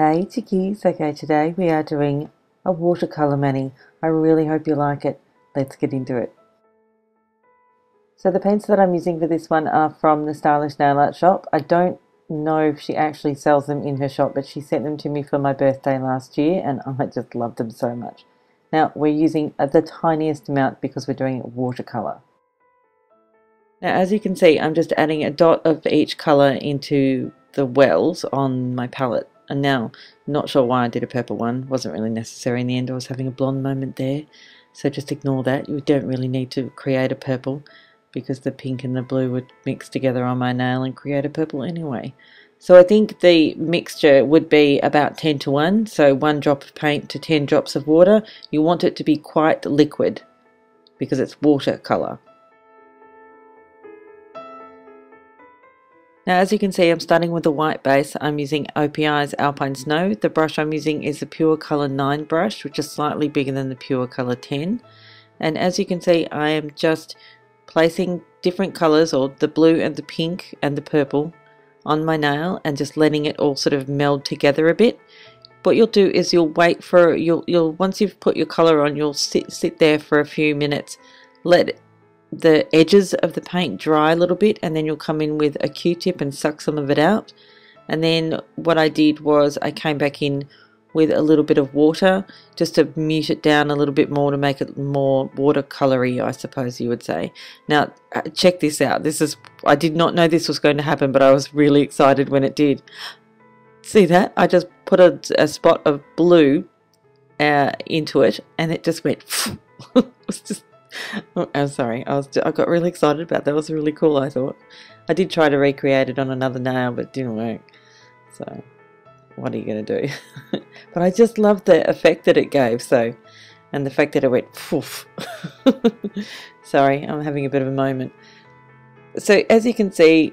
Hey chickies, okay, today we are doing a watercolour mani. I really hope you like it. Let's get into it. So the paints that I'm using for this one are from the Stylish Nail Art shop. I don't know if she actually sells them in her shop, but she sent them to me for my birthday last year and I just love them so much. Now we're using the tiniest amount because we're doing watercolour. Now as you can see, I'm just adding a dot of each colour into the wells on my palette. And now, not sure why I did a purple one, wasn't really necessary in the end. I was having a blonde moment there, so just ignore that. You don't really need to create a purple because the pink and the blue would mix together on my nail and create a purple anyway. So I think the mixture would be about 10 to 1, so 1 drop of paint to 10 drops of water. You want it to be quite liquid because it's watercolour. Now as you can see, I'm starting with a white base. I'm using OPI's Alpine Snow. The brush I'm using is the Pure Colour 9 brush, which is slightly bigger than the Pure Colour 10. And as you can see, I am just placing different colours, or the blue and the pink and the purple, on my nail and just letting it all sort of meld together a bit. What you'll do is you'll wait for, once you've put your colour on, you'll sit there for a few minutes, let the edges of the paint dry a little bit, and then you'll come in with a Q-tip and suck some of it out. And then what I did was I came back in with a little bit of water just to mute it down a little bit more, to make it more watercolory, I suppose you would say. Now check this out. I did not know this was going to happen, but I was really excited when it did. See that? I just put a spot of blue into it and it just went it was just, oh, I'm sorry, I got really excited about that. That was really cool, I thought. I did try to recreate it on another nail, but it didn't work. So, what are you going to do? But I just loved the effect that it gave, and the fact that it went poof. Sorry, I'm having a bit of a moment. So, as you can see,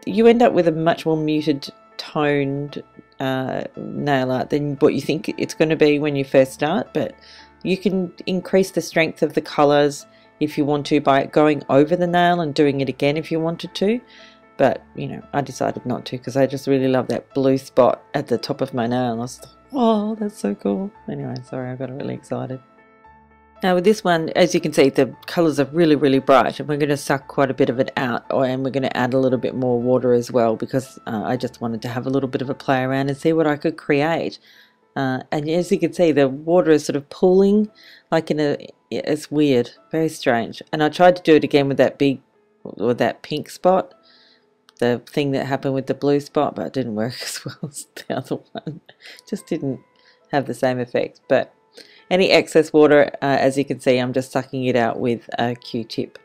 you end up with a much more muted, toned nail art than what you think it's going to be when you first start, but you can increase the strength of the colours if you want to by going over the nail and doing it again if you wanted to. But, you know, I decided not to because I just really love that blue spot at the top of my nail. I was like, oh, that's so cool. Anyway, sorry, I got really excited. Now with this one, as you can see, the colours are really, really bright, and we're going to suck quite a bit of it out, and we're going to add a little bit more water as well because I just wanted to have a little bit of a play around and see what I could create. And as you can see, the water is sort of pooling like it's weird, very strange. And I tried to do it again with that that pink spot, the thing that happened with the blue spot, but it didn't work as well as the other one. Just didn't have the same effect. But any excess water, as you can see, I'm just sucking it out with a Q-tip.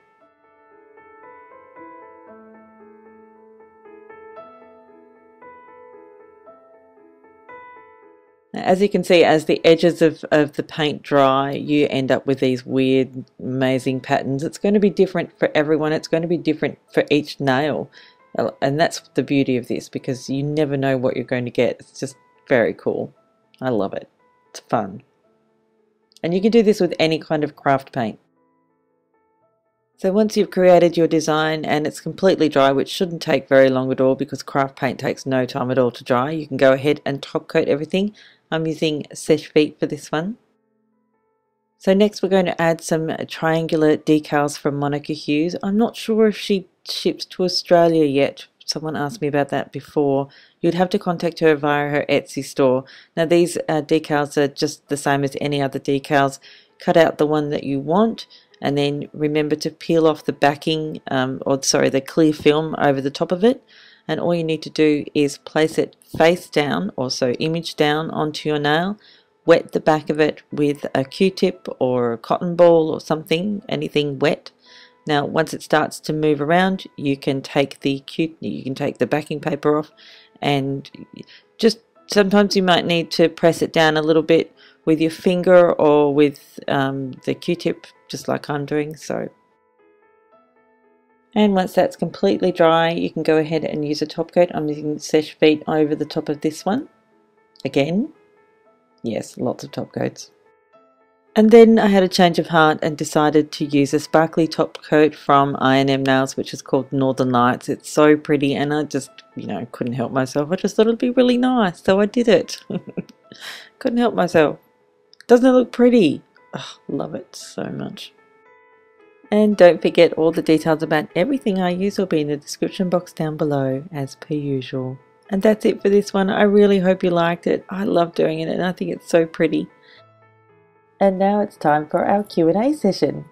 As you can see, as the edges of the paint dry, you end up with these weird, amazing patterns. It's going to be different for everyone. It's going to be different for each nail. And that's the beauty of this, because you never know what you're going to get. It's just very cool. I love it. It's fun. And you can do this with any kind of craft paint. So once you've created your design and it's completely dry, which shouldn't take very long at all because craft paint takes no time at all to dry, you can go ahead and top coat everything. I'm using Seche Vite for this one. So next we're going to add some triangular decals from Monica Hues. I'm not sure if she ships to Australia yet. Someone asked me about that before. You'd have to contact her via her Etsy store. Now these decals are just the same as any other decals. Cut out the one that you want, and then remember to peel off the backing, the clear film over the top of it. And all you need to do is place it face down, also image down, onto your nail. Wet the back of it with a Q-tip or a cotton ball or something, anything wet. Now once it starts to move around, you can take the backing paper off, and just sometimes you might need to press it down a little bit with your finger or with the Q-tip, just like I'm doing so. And once that's completely dry, you can go ahead and use a top coat. I'm using Seche Vite over the top of this one. Again, yes, lots of top coats. And then I had a change of heart and decided to use a sparkly top coat from I&M Nails, which is called Northern Lights. It's so pretty, and I just, couldn't help myself. I just thought it'd be really nice, so I did it. Couldn't help myself. Doesn't it look pretty? Oh, love it so much. And don't forget, all the details about everything I use will be in the description box down below, as per usual. And that's it for this one. I really hope you liked it. I love doing it, and I think it's so pretty. And now it's time for our Q&A session.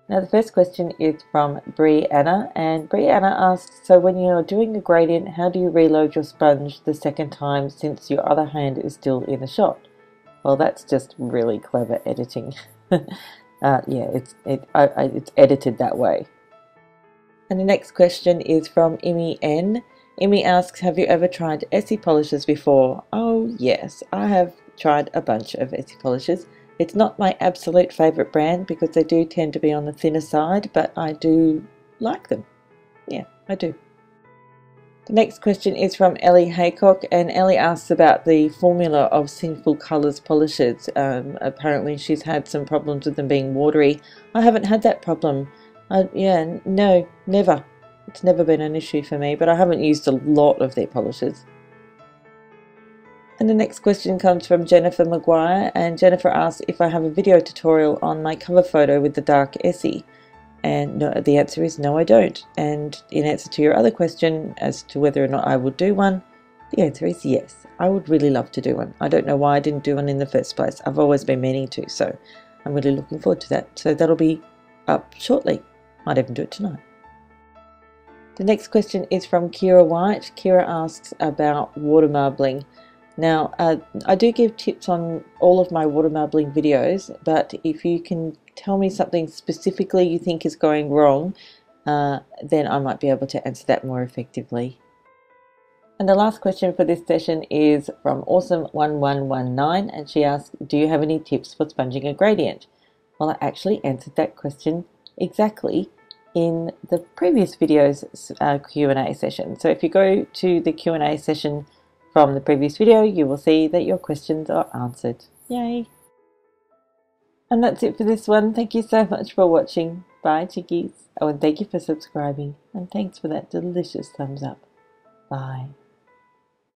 Now the first question is from Brianna, and Brianna asks, so when you're doing a gradient, how do you reload your sponge the second time since your other hand is still in the shot? Well, that's just really clever editing. Yeah, it's edited that way. And the next question is from Imi N. Imi asks, have you ever tried Essie polishes before? Oh yes, I have tried a bunch of Essie polishes. It's not my absolute favourite brand because they do tend to be on the thinner side, but I do like them. Yeah, I do. The next question is from Ellie Haycock, and Ellie asks about the formula of Sinful Colours polishes. Apparently she's had some problems with them being watery. I haven't had that problem. Yeah, no, never. It's never been an issue for me, but I haven't used a lot of their polishes. And the next question comes from Jennifer Maguire, and Jennifer asks if I have a video tutorial on my cover photo with the dark Essie. And no, the answer is no, I don't. And in answer to your other question as to whether or not I would do one, the answer is yes. I would really love to do one. I don't know why I didn't do one in the first place. I've always been meaning to, so I'm really looking forward to that. So that'll be up shortly. Might even do it tonight. The next question is from Kira White. Kira asks about water marbling. Now, I do give tips on all of my water marbling videos, but if you can tell me something specifically you think is going wrong, then I might be able to answer that more effectively. And the last question for this session is from Awesome1119, and she asks, do you have any tips for sponging a gradient? Well, I actually answered that question exactly in the previous video's Q&A session. So if you go to the Q&A session from the previous video, you will see that your questions are answered. Yay! And that's it for this one. Thank you so much for watching. Bye, chickies. Oh, and thank you for subscribing. And thanks for that delicious thumbs up. Bye.